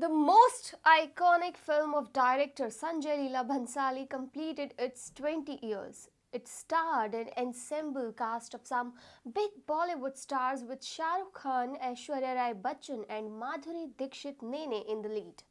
The most iconic film of director Sanjay Leela Bhansali completed its 20 years. It starred an ensemble cast of some big Bollywood stars with Shah Rukh Khan, Aishwarya Rai Bachchan and Madhuri Dixit Nene in the lead.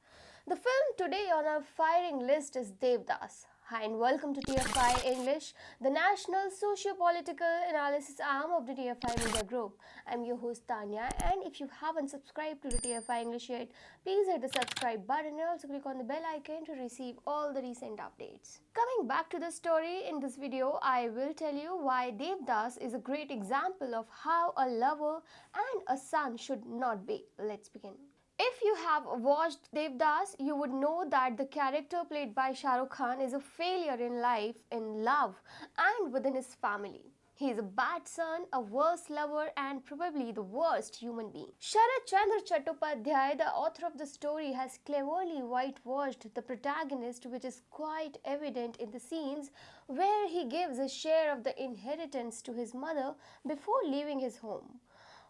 The film today on our firing list is Devdas. Hi and welcome to TFI English, the national socio-political analysis arm of the TFI Media Group. I'm your host Tanya, and if you haven't subscribed to the TFI English yet, please hit the subscribe button and also click on the bell icon to receive all the recent updates. Coming back to the story, in this video I will tell you why Devdas is a great example of how a lover and a son should not be. Let's begin. If you have watched Devdas, you would know that the character played by Shah Rukh Khan is a failure in life, in love, and within his family. He is a bad son, a worse lover, and probably the worst human being. Sharat Chandra Chattopadhyay, the author of the story, has cleverly whitewashed the protagonist, which is quite evident in the scenes where he gives a share of the inheritance to his mother before leaving his home.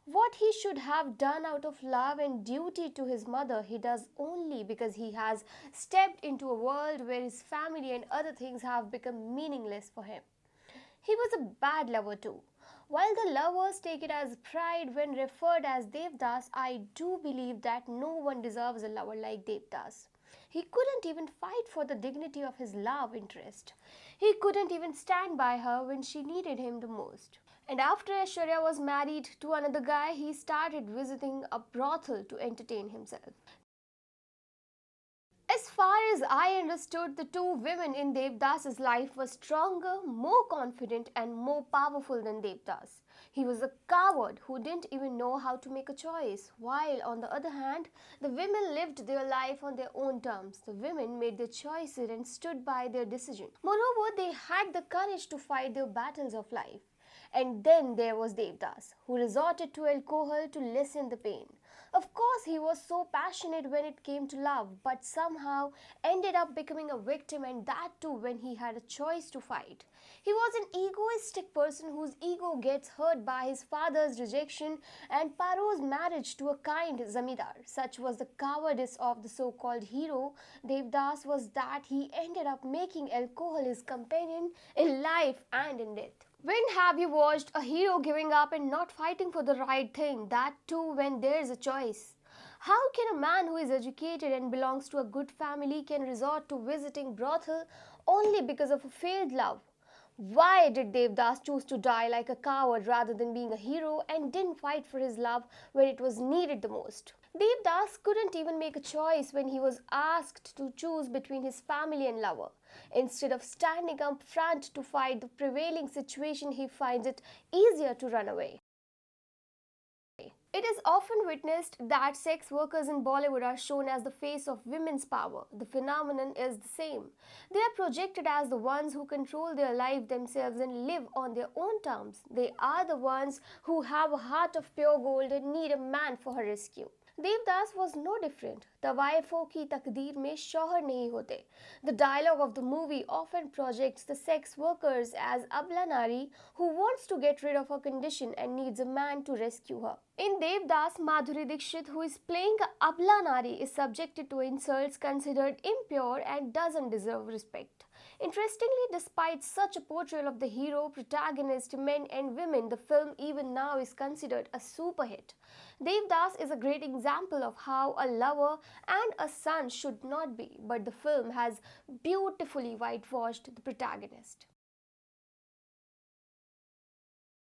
What he should have done out of love and duty to his mother, he does only because he has stepped into a world where his family and other things have become meaningless for him. He was a bad lover too. While the lovers take it as pride when referred as Devdas, I do believe that no one deserves a lover like Devdas. He couldn't even fight for the dignity of his love interest. He couldn't even stand by her when she needed him the most. And after Aishwarya was married to another guy, he started visiting a brothel to entertain himself. As far as I understood, the two women in Devdas' life were stronger, more confident and more powerful than Devdas. He was a coward who didn't even know how to make a choice, while on the other hand, the women lived their life on their own terms. The women made their choices and stood by their decision. Moreover, they had the courage to fight their battles of life. And then there was Devdas, who resorted to alcohol to lessen the pain. Of course, he was so passionate when it came to love, but somehow ended up becoming a victim, and that too when he had a choice to fight. He was an egoistic person whose ego gets hurt by his father's rejection and Paro's marriage to a kind zamindar. Such was the cowardice of the so-called hero Devdas was that he ended up making alcohol his companion in life and in death. When have you watched a hero giving up and not fighting for the right thing, that too when there is a choice? How can a man who is educated and belongs to a good family can resort to visiting brothel only because of a failed love? Why did Devdas choose to die like a coward rather than being a hero and didn't fight for his love when it was needed the most? Devdas couldn't even make a choice when he was asked to choose between his family and lover. Instead of standing up front to fight the prevailing situation, he finds it easier to run away. It is often witnessed that sex workers in Bollywood are shown as the face of women's power. The phenomenon is the same. They are projected as the ones who control their life themselves and live on their own terms. They are the ones who have a heart of pure gold and need a man for her rescue. Devdas was no different. तवाइफों की तकदीर में शौहर नहीं होते. The dialogue of the movie often projects the sex workers as abla nari who wants to get rid of her condition and needs a man to rescue her. In Devdas, Madhuri Dixit, who is playing abla nari, is subjected to insults, considered impure and doesn't deserve respect. Interestingly, despite such a portrayal of the hero, protagonist, men and women, the film even now is considered a super hit. Devdas is a great example of how a lover and a son should not be, but the film has beautifully whitewashed the protagonist.